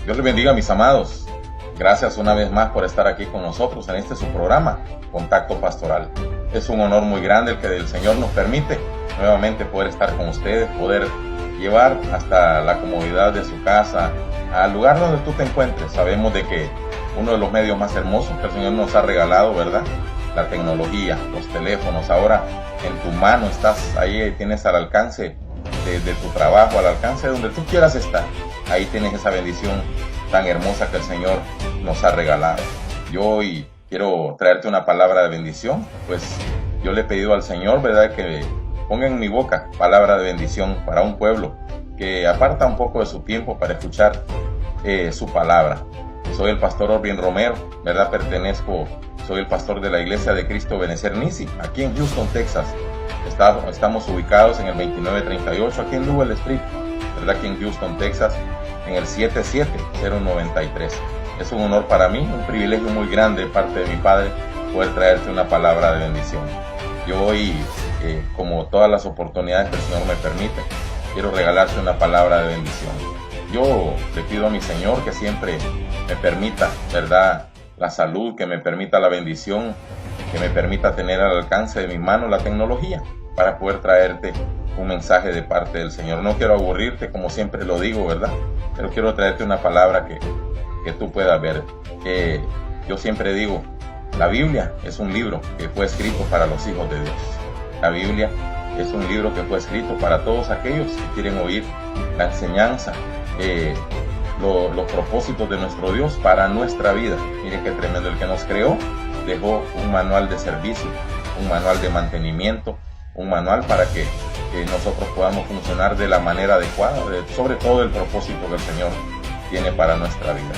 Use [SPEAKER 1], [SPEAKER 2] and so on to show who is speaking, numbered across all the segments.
[SPEAKER 1] Dios les bendiga, mis amados. Gracias una vez más por estar aquí con nosotros en este su programa, Contacto Pastoral. Es un honor muy grande el que el Señor nos permite nuevamente poder estar con ustedes, poder llevar hasta la comodidad de su casa, al lugar donde tú te encuentres. Sabemos de que uno de los medios más hermosos que el Señor nos ha regalado, ¿verdad? La tecnología, los teléfonos. Ahora en tu mano estás ahí, tienes al alcance de tu trabajo, al alcance de donde tú quieras estar. Ahí tienes esa bendición tan hermosa que el Señor nos ha regalado. Yo hoy quiero traerte una palabra de bendición, pues yo le he pedido al Señor, ¿verdad?, que ponga en mi boca palabra de bendición para un pueblo que aparta un poco de su tiempo para escuchar su palabra. Soy el pastor Orvin Romero, ¿verdad? Soy el pastor de la Iglesia de Cristo Benecer Nisi, aquí en Houston, Texas. Estamos ubicados en el 2938, aquí en Louisville Street, ¿verdad? Aquí en Houston, Texas, en el 77093. Es un honor para mí, un privilegio muy grande de parte de mi Padre poder traerte una palabra de bendición. Yo hoy, como todas las oportunidades que el Señor me permite, quiero regalarte una palabra de bendición. Yo le pido a mi Señor que siempre me permita, ¿verdad?, la salud, que me permita la bendición, que me permita tener al alcance de mi mano la tecnología para poder traerte un mensaje de parte del Señor. No quiero aburrirte, como siempre lo digo, ¿verdad? Pero quiero traerte una palabra que tú puedas ver. Yo siempre digo, la Biblia es un libro que fue escrito para los hijos de Dios. La Biblia es un libro que fue escrito para todos aquellos que quieren oír la enseñanza, los propósitos de nuestro Dios para nuestra vida. Mire qué tremendo. El que nos creó dejó un manual de servicio, un manual de mantenimiento, un manual para que nosotros podamos funcionar de la manera adecuada, sobre todo el propósito que el Señor tiene para nuestra vida.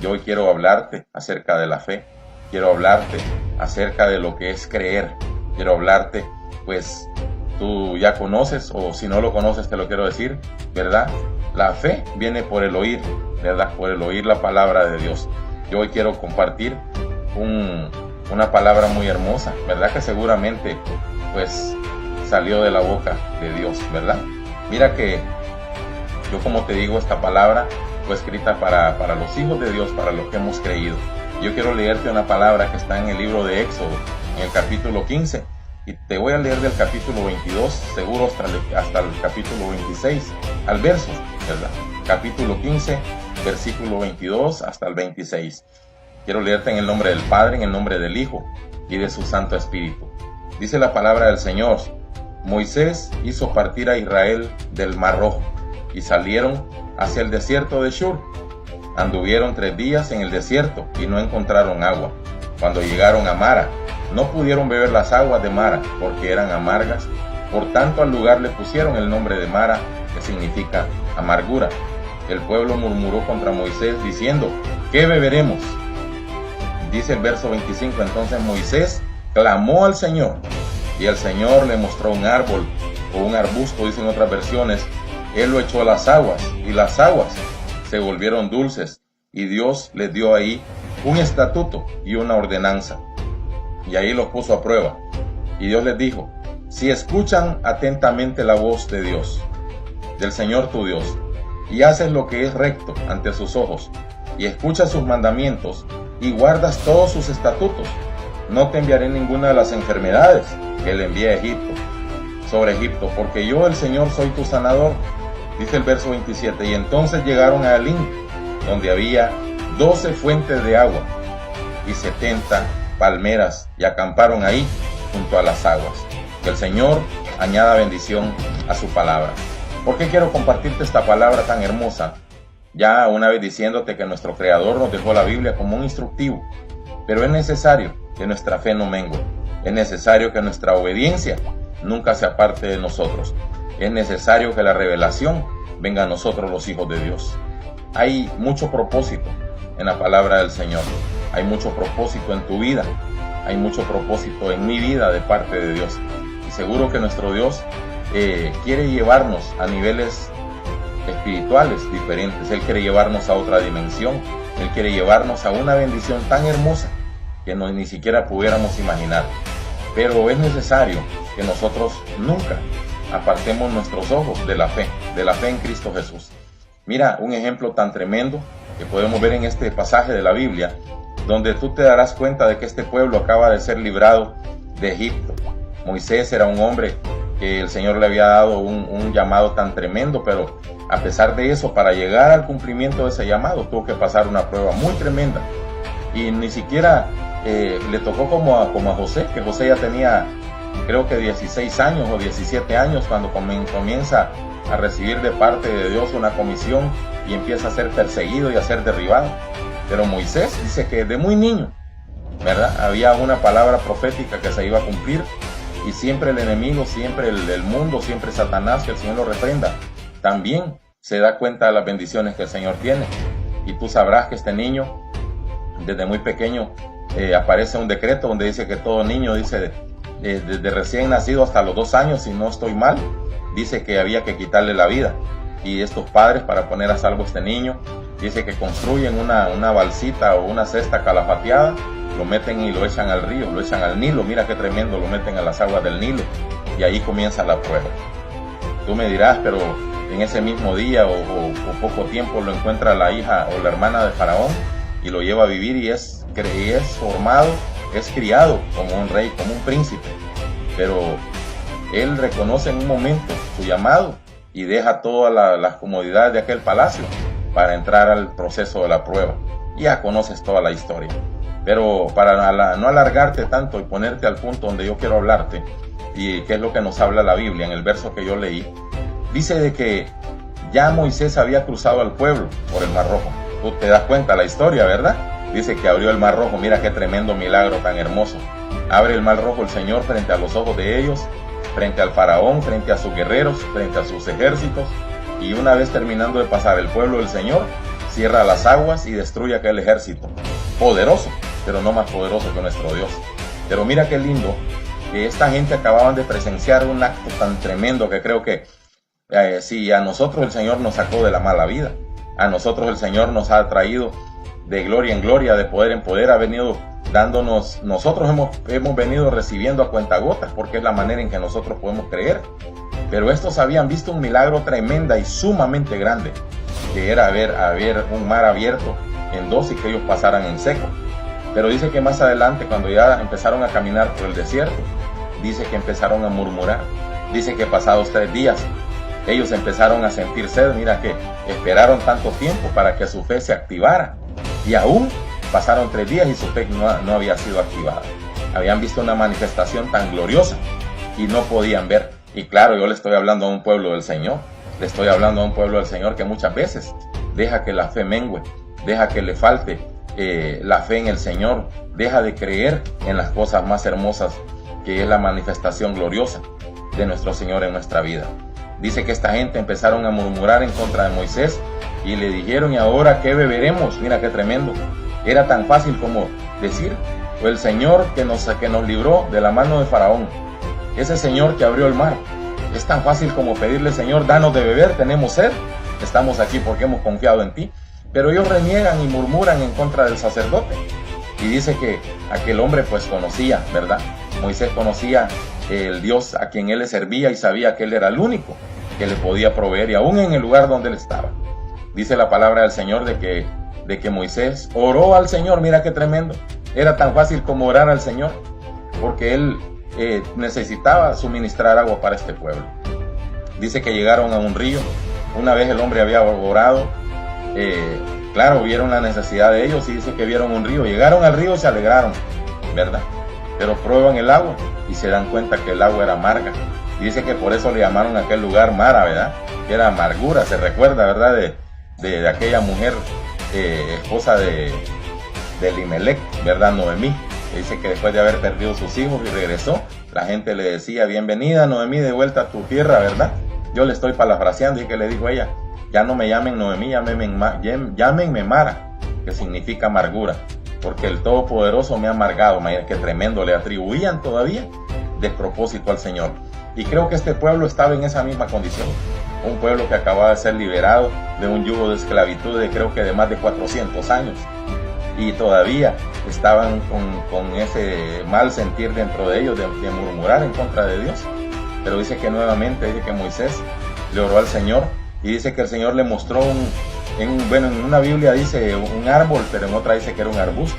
[SPEAKER 1] Yo hoy quiero hablarte acerca de la fe, quiero hablarte acerca de lo que es creer, quiero hablarte, pues tú ya conoces, o si no lo conoces te lo quiero decir, ¿verdad? La fe viene por el oír, ¿verdad? Por el oír la palabra de Dios. Yo hoy quiero compartir una palabra muy hermosa, ¿verdad? Que seguramente, pues, salió de la boca de Dios, ¿verdad? Mira que yo, como te digo, esta palabra fue escrita para los hijos de Dios, para los que hemos creído. Yo quiero leerte una palabra que está en el libro de Éxodo, en el capítulo 15, y te voy a leer del capítulo 22, seguro hasta el capítulo 26, al verso, ¿verdad? Capítulo 15, versículo 22 hasta el 26. Quiero leerte en el nombre del Padre, en el nombre del Hijo y de su Santo Espíritu. Dice la palabra del Señor: Moisés hizo partir a Israel del Mar Rojo y salieron hacia el desierto de Shur. Anduvieron 3 días en el desierto y no encontraron agua. Cuando llegaron a Mara, no pudieron beber las aguas de Mara porque eran amargas. Por tanto, al lugar le pusieron el nombre de Mara, que significa amargura. El pueblo murmuró contra Moisés diciendo: ¿qué beberemos? Dice el verso 25: entonces Moisés clamó al Señor, y el Señor le mostró un árbol o un arbusto, dicen otras versiones. Él lo echó a las aguas, y las aguas se volvieron dulces, y Dios les dio ahí un estatuto y una ordenanza, y ahí los puso a prueba. Y Dios les dijo: si escuchan atentamente la voz de Dios, del Señor tu Dios, y haces lo que es recto ante sus ojos, y escuchas sus mandamientos, y guardas todos sus estatutos, no te enviaré ninguna de las enfermedades que le envié a Egipto, sobre Egipto, porque yo, el Señor, soy tu sanador. Dice el verso 27, y entonces llegaron a Elim, donde había 12 fuentes de agua y 70 palmeras, y acamparon ahí junto a las aguas. Que el Señor añada bendición a su palabra. ¿Por qué quiero compartirte esta palabra tan hermosa? Ya una vez diciéndote que nuestro Creador nos dejó la Biblia como un instructivo, pero es necesario que nuestra fe no mengue. Es necesario que nuestra obediencia nunca se aparte de nosotros. Es necesario que la revelación venga a nosotros, los hijos de Dios. Hay mucho propósito en la palabra del Señor. Hay mucho propósito en tu vida. Hay mucho propósito en mi vida de parte de Dios. Y seguro que nuestro Dios quiere llevarnos a niveles espirituales diferentes. Él quiere llevarnos a otra dimensión. Él quiere llevarnos a una bendición tan hermosa que ni siquiera pudiéramos imaginar. Pero es necesario que nosotros nunca apartemos nuestros ojos de la fe en Cristo Jesús. Mira, un ejemplo tan tremendo que podemos ver en este pasaje de la Biblia, donde tú te darás cuenta de que este pueblo acaba de ser librado de Egipto. Moisés era un hombre que el Señor le había dado un llamado tan tremendo, pero a pesar de eso, para llegar al cumplimiento de ese llamado, tuvo que pasar una prueba muy tremenda. Y ni siquiera le tocó como a José, que José ya tenía, creo que 16 años o 17 años, cuando comienza a recibir de parte de Dios una comisión y empieza a ser perseguido y a ser derribado. Pero Moisés dice que de muy niño, ¿verdad?, había una palabra profética que se iba a cumplir, y siempre el enemigo, siempre el mundo, siempre Satanás, que el Señor lo reprenda, también se da cuenta de las bendiciones que el Señor tiene. Y tú sabrás que este niño, desde muy pequeño, aparece un decreto donde dice que todo niño, dice, desde recién nacido hasta los 2 años, si no estoy mal, dice que había que quitarle la vida. Y estos padres, para poner a salvo a este niño, dice que construyen una balsita o una cesta calafateada, lo meten y lo echan al río, lo echan al Nilo. Mira qué tremendo, lo meten a las aguas del Nilo, y ahí comienza la prueba. Tú me dirás, pero en ese mismo día o poco tiempo lo encuentra la hija o la hermana de Faraón y lo lleva a vivir, y es formado, es criado como un rey, como un príncipe. Pero él reconoce en un momento su llamado y deja todas las comodidades de aquel palacio para entrar al proceso de la prueba. Ya conoces toda la historia. Pero para no alargarte tanto y ponerte al punto donde yo quiero hablarte, y que es lo que nos habla la Biblia en el verso que yo leí, dice de que ya Moisés había cruzado al pueblo por el Mar Rojo. Tú te das cuenta la historia, ¿verdad? Dice que abrió el Mar Rojo. Mira qué tremendo milagro tan hermoso. Abre el Mar Rojo el Señor frente a los ojos de ellos, frente al faraón, frente a sus guerreros, frente a sus ejércitos, y una vez terminando de pasar el pueblo del Señor, cierra las aguas y destruye aquel ejército. Poderoso, pero no más poderoso que nuestro Dios. Pero mira qué lindo, que esta gente acababan de presenciar un acto tan tremendo que creo que si a nosotros el Señor nos sacó de la mala vida, a nosotros el Señor nos ha traído de gloria en gloria, de poder en poder, ha venido dándonos, nosotros hemos venido recibiendo a cuentagotas, porque es la manera en que nosotros podemos creer. Pero estos habían visto un milagro tremenda y sumamente grande, que era haber un mar abierto en dos y que ellos pasaran en seco. Pero dice que más adelante, cuando ya empezaron a caminar por el desierto, dice que empezaron a murmurar. Dice que pasados 3 días ellos empezaron a sentir sed. Mira que esperaron tanto tiempo para que su fe se activara, y aún pasaron 3 días y su fe no había sido activada. Habían visto una manifestación tan gloriosa y no podían ver. Y claro, yo le estoy hablando a un pueblo del Señor, le estoy hablando a un pueblo del Señor que muchas veces deja que la fe mengue, deja que le falte la fe en el Señor, deja de creer en las cosas más hermosas, que es la manifestación gloriosa de nuestro Señor en nuestra vida. Dice que esta gente empezaron a murmurar en contra de Moisés y le dijeron: ¿y ahora qué beberemos? Mira qué tremendo. Era tan fácil como decir: fue el Señor que nos libró de la mano de Faraón, ese Señor que abrió el mar. Es tan fácil como pedirle: Señor, danos de beber, tenemos sed, estamos aquí porque hemos confiado en ti. Pero ellos reniegan y murmuran en contra del sacerdote. Y dice que aquel hombre pues conocía, ¿verdad? Moisés conocía el Dios a quien él le servía y sabía que él era el único que le podía proveer, y aún en el lugar donde él estaba. Dice la palabra del Señor de que Moisés oró al Señor. Mira qué tremendo. Era tan fácil como orar al Señor, porque él necesitaba suministrar agua para este pueblo. Dice que llegaron a un río. Una vez el hombre había orado, claro, vieron la necesidad de ellos y dice que vieron un río. Llegaron al río y se alegraron, ¿verdad? Pero prueban el agua y se dan cuenta que el agua era amarga. Dice que por eso le llamaron a aquel lugar Mara, ¿verdad? Que era amargura. Se recuerda, ¿verdad? De aquella mujer, esposa de Elimelech, ¿verdad? Noemí. Dice que después de haber perdido sus hijos y regresó, la gente le decía: bienvenida, Noemí, de vuelta a tu tierra, ¿verdad? Yo le estoy parafraseando, y que le dijo ella: ya no me llamen Noemí, llámenme Mara, que significa amargura, porque el Todopoderoso me ha amargado. Qué tremendo, le atribuían todavía despropósito al Señor. Y creo que este pueblo estaba en esa misma condición, un pueblo que acababa de ser liberado de un yugo de esclavitud de más de 400 años, y todavía estaban con ese mal sentir dentro de ellos, de murmurar en contra de Dios. Pero dice que nuevamente, dice que Moisés le oró al Señor, y dice que el Señor le mostró en una Biblia dice un árbol, pero en otra dice que era un arbusto.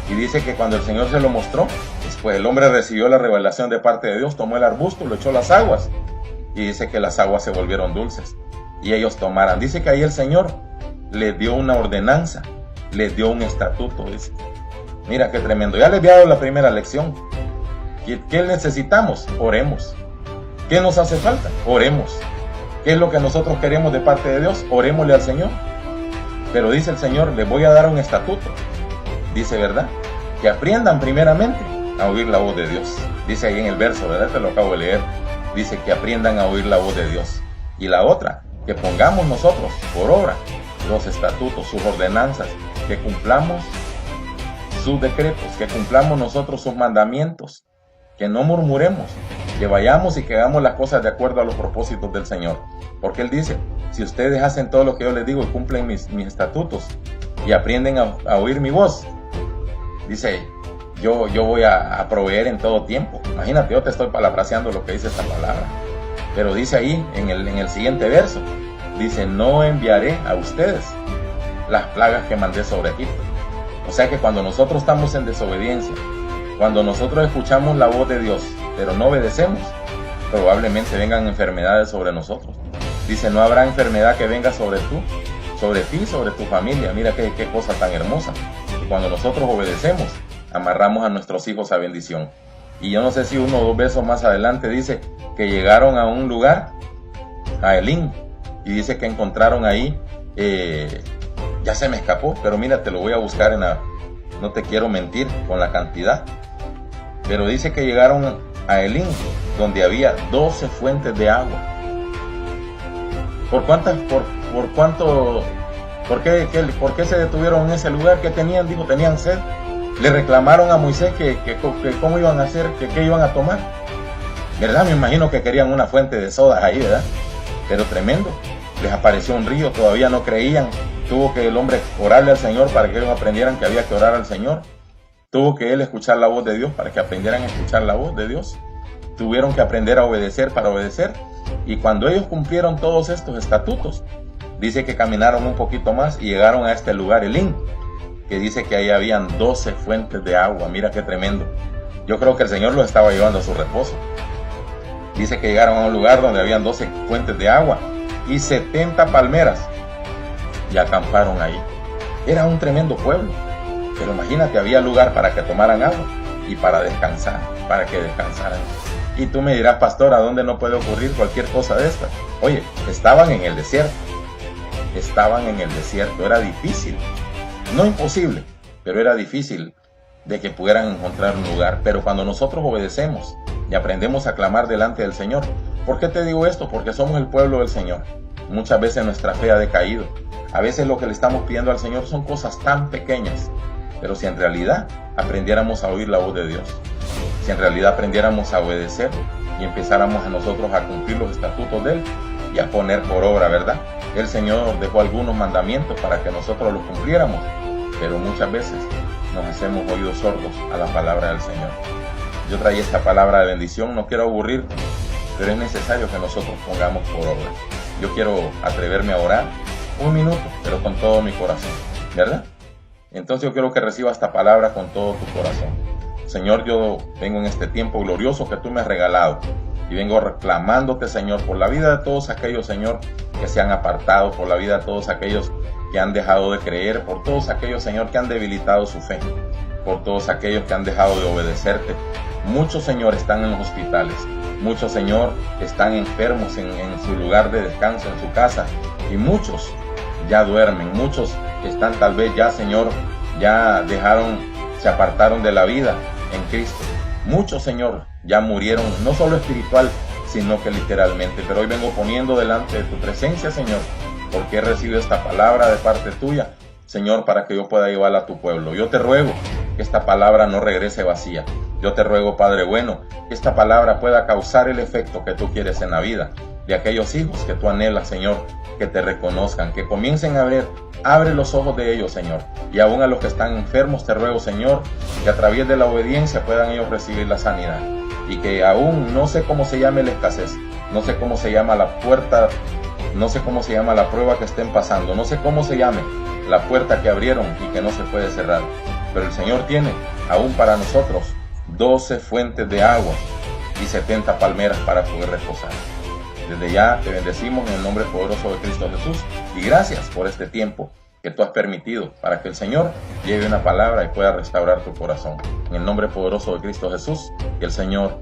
[SPEAKER 1] Y dice que cuando el Señor se lo mostró, después el hombre recibió la revelación de parte de Dios, tomó el arbusto, lo echó a las aguas, y dice que las aguas se volvieron dulces, y ellos tomaran. Dice que ahí el Señor les dio una ordenanza, les dio un estatuto, dice. Mira qué tremendo. Ya les había dado la primera lección. ¿Qué necesitamos? Oremos. ¿Qué nos hace falta? Oremos. ¿Qué es lo que nosotros queremos de parte de Dios? Orémosle al Señor. Pero dice el Señor, les voy a dar un estatuto. Dice, ¿verdad? Que aprendan primeramente a oír la voz de Dios. Dice ahí en el verso, ¿verdad? Te lo acabo de leer. Dice que aprendan a oír la voz de Dios. Y la otra, que pongamos nosotros por obra los estatutos, sus ordenanzas, que cumplamos sus decretos, que cumplamos nosotros sus mandamientos, que no murmuremos, que vayamos y que hagamos las cosas de acuerdo a los propósitos del Señor. Porque Él dice, si ustedes hacen todo lo que yo les digo y cumplen mis estatutos y aprenden a oír mi voz, dice, yo voy a proveer en todo tiempo. Imagínate, yo te estoy parafraseando lo que dice esta palabra. Pero dice ahí, en el siguiente verso, dice, no enviaré a ustedes las plagas que mandé sobre Egipto. O sea que cuando nosotros estamos en desobediencia, cuando nosotros escuchamos la voz de Dios, pero no obedecemos, probablemente vengan enfermedades sobre nosotros. Dice, no habrá enfermedad que venga sobre ti, sobre tu familia. Mira qué cosa tan hermosa. Y cuando nosotros obedecemos, amarramos a nuestros hijos a bendición. Y yo no sé si 1 o 2 versos más adelante dice que llegaron a un lugar, a Elim, y dice que encontraron ahí, ya se me escapó, pero mira, te lo voy a buscar no te quiero mentir con la cantidad, pero dice que llegaron a Elim, donde había 12 fuentes de agua. ¿Por qué se detuvieron en ese lugar? ¿Qué tenían? Dijo, tenían sed. Le reclamaron a Moisés que cómo iban a hacer, que qué iban a tomar. ¿Verdad? Me imagino que querían una fuente de sodas ahí, ¿verdad? Pero tremendo. Les apareció un río, todavía no creían. Tuvo que el hombre orarle al Señor para que ellos aprendieran que había que orar al Señor. Tuvo que él escuchar la voz de Dios para que aprendieran a escuchar la voz de Dios. Tuvieron que aprender a obedecer para obedecer. Y cuando ellos cumplieron todos estos estatutos, dice que caminaron un poquito más y llegaron a este lugar, Elim, que dice que ahí habían 12 fuentes de agua. Mira qué tremendo. Yo creo que el Señor los estaba llevando a su reposo. Dice que llegaron a un lugar donde habían 12 fuentes de agua y 70 palmeras y acamparon ahí. Era un tremendo pueblo, pero imagínate, había lugar para que tomaran agua y para descansar, para que descansaran. Y tú me dirás, pastor, ¿a dónde no puede ocurrir cualquier cosa de esta? Oye, estaban en el desierto, era difícil, no imposible, pero era difícil de que pudieran encontrar un lugar. Pero cuando nosotros obedecemos y aprendemos a clamar delante del Señor, ¿por qué te digo esto? Porque somos el pueblo del Señor. Muchas veces nuestra fe ha decaído. A veces lo que le estamos pidiendo al Señor son cosas tan pequeñas, pero si en realidad aprendiéramos a oír la voz de Dios, si en realidad aprendiéramos a obedecer y empezáramos a nosotros a cumplir los estatutos de Él y a poner por obra, ¿verdad? El Señor dejó algunos mandamientos para que nosotros los cumpliéramos, pero muchas veces nos hacemos oídos sordos a la palabra del Señor. Yo traía esta palabra de bendición, no quiero aburrir, pero es necesario que nosotros pongamos por obra. Yo quiero atreverme a orar 1 minuto, pero con todo mi corazón, ¿verdad? Entonces yo quiero que reciba esta palabra con todo tu corazón. Señor, yo vengo en este tiempo glorioso que tú me has regalado y vengo reclamándote, Señor, por la vida de todos aquellos, Señor, que se han apartado, por la vida de todos aquellos que han dejado de creer, por todos aquellos, Señor, que han debilitado su fe, por todos aquellos que han dejado de obedecerte. Muchos, Señor, están en los hospitales, muchos, Señor, están enfermos en su lugar de descanso, en su casa, y muchos ya duermen, muchos están tal vez ya, Señor, ya se apartaron de la vida en Cristo. Muchos, Señor, ya murieron, no solo espiritual, sino que literalmente. Pero hoy vengo poniendo delante de tu presencia, Señor, porque he recibido esta palabra de parte tuya, Señor, para que yo pueda llevarla a tu pueblo. Yo te ruego que esta palabra no regrese vacía. Yo te ruego, Padre bueno, que esta palabra pueda causar el efecto que tú quieres en la vida de aquellos hijos que tú anhelas, Señor, que te reconozcan, que comiencen a ver. Abre los ojos de ellos, Señor, y aún a los que están enfermos te ruego, Señor, que a través de la obediencia puedan ellos recibir la sanidad, y que aún no sé cómo se llame la escasez, no sé cómo se llama la puerta No sé cómo se llama la prueba que estén pasando, no sé cómo se llame la puerta que abrieron y que no se puede cerrar, pero el Señor tiene, aún para nosotros, 12 fuentes de agua y 70 palmeras para poder reposar. Desde ya te bendecimos en el nombre poderoso de Cristo Jesús y gracias por este tiempo que tú has permitido para que el Señor lleve una palabra y pueda restaurar tu corazón. En el nombre poderoso de Cristo Jesús, que el Señor